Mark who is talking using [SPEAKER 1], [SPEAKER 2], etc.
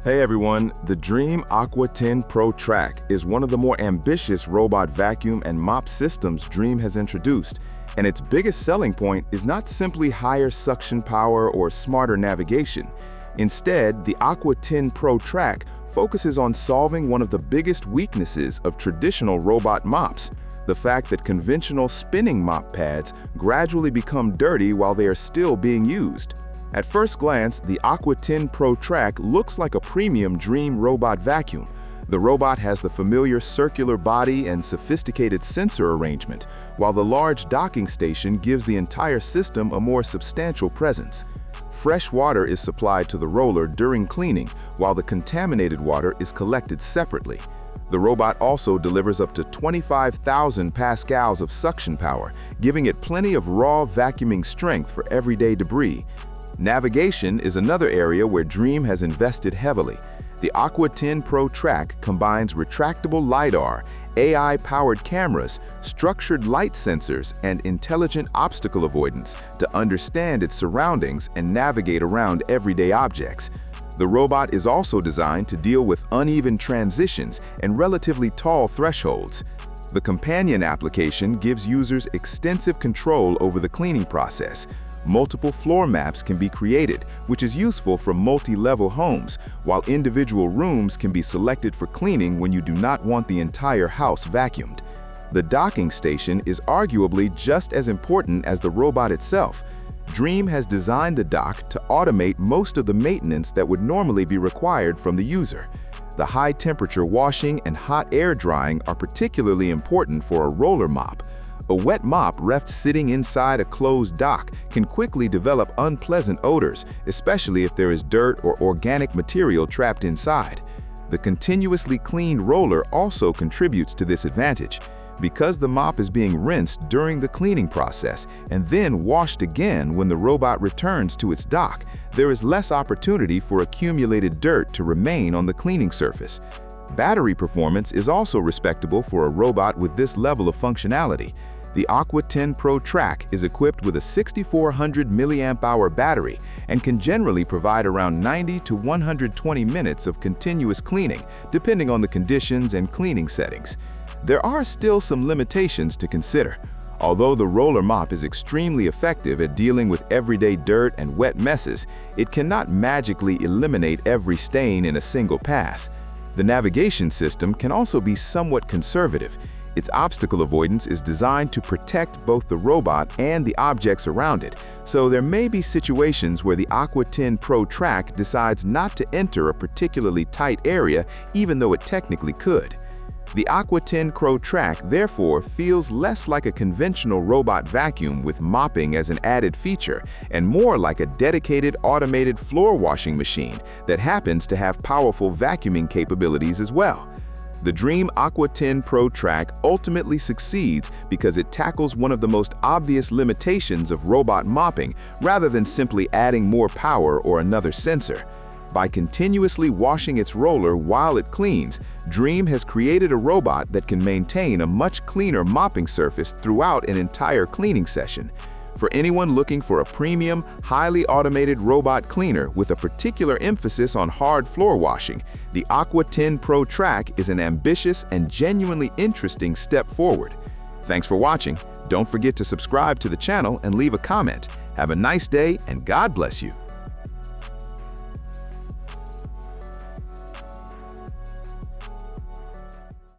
[SPEAKER 1] Hey everyone, the Dreame Aqua 10 Pro Track is one of the more ambitious robot vacuum and mop systems Dreame has introduced, and its biggest selling point is not simply higher suction power or smarter navigation. Instead, the Aqua 10 Pro Track focuses on solving one of the biggest weaknesses of traditional robot mops: the fact that conventional spinning mop pads gradually become dirty while they are still being used. At first glance, the Aqua 10 Pro Track looks like a premium Dreame robot vacuum. The robot has the familiar circular body and sophisticated sensor arrangement, while the large docking station gives the entire system a more substantial presence. Fresh water is supplied to the roller during cleaning, while the contaminated water is collected separately. The robot also delivers up to 25,000 pascals of suction power, giving it plenty of raw vacuuming strength for everyday debris. Navigation is another area where Dreame has invested heavily. The Aqua 10 Pro Track combines retractable LiDAR, AI-powered cameras, structured light sensors, and intelligent obstacle avoidance to understand its surroundings and navigate around everyday objects. The robot is also designed to deal with uneven transitions and relatively tall thresholds. The companion application gives users extensive control over the cleaning process. Multiple floor maps can be created, which is useful for multi-level homes, while individual rooms can be selected for cleaning when you do not want the entire house vacuumed. The docking station is arguably just as important as the robot itself. Dreame has designed the dock to automate most of the maintenance that would normally be required from the user. The high-temperature washing and hot air drying are particularly important for a roller mop. A wet mop left sitting inside a closed dock can quickly develop unpleasant odors, especially if there is dirt or organic material trapped inside. The continuously cleaned roller also contributes to this advantage. Because the mop is being rinsed during the cleaning process and then washed again when the robot returns to its dock, there is less opportunity for accumulated dirt to remain on the cleaning surface. Battery performance is also respectable for a robot with this level of functionality. The Aqua 10 Pro Track is equipped with a 6400 mAh battery and can generally provide around 90 to 120 minutes of continuous cleaning, depending on the conditions and cleaning settings. There are still some limitations to consider. Although the roller mop is extremely effective at dealing with everyday dirt and wet messes, it cannot magically eliminate every stain in a single pass. The navigation system can also be somewhat conservative. Its obstacle avoidance is designed to protect both the robot and the objects around it, so there may be situations where the Aqua 10 Pro Track decides not to enter a particularly tight area even though it technically could. The Aqua 10 Pro Track therefore feels less like a conventional robot vacuum with mopping as an added feature and more like a dedicated automated floor washing machine that happens to have powerful vacuuming capabilities as well. The Dreame Aqua 10 Pro Track ultimately succeeds because it tackles one of the most obvious limitations of robot mopping rather than simply adding more power or another sensor. By continuously washing its roller while it cleans, Dreame has created a robot that can maintain a much cleaner mopping surface throughout an entire cleaning session. For anyone looking for a premium, highly automated robot cleaner with a particular emphasis on hard floor washing, the Aqua 10 Pro Track is an ambitious and genuinely interesting step forward. Thanks for watching. Don't forget to subscribe to the channel and leave a comment. Have a nice day and God bless you.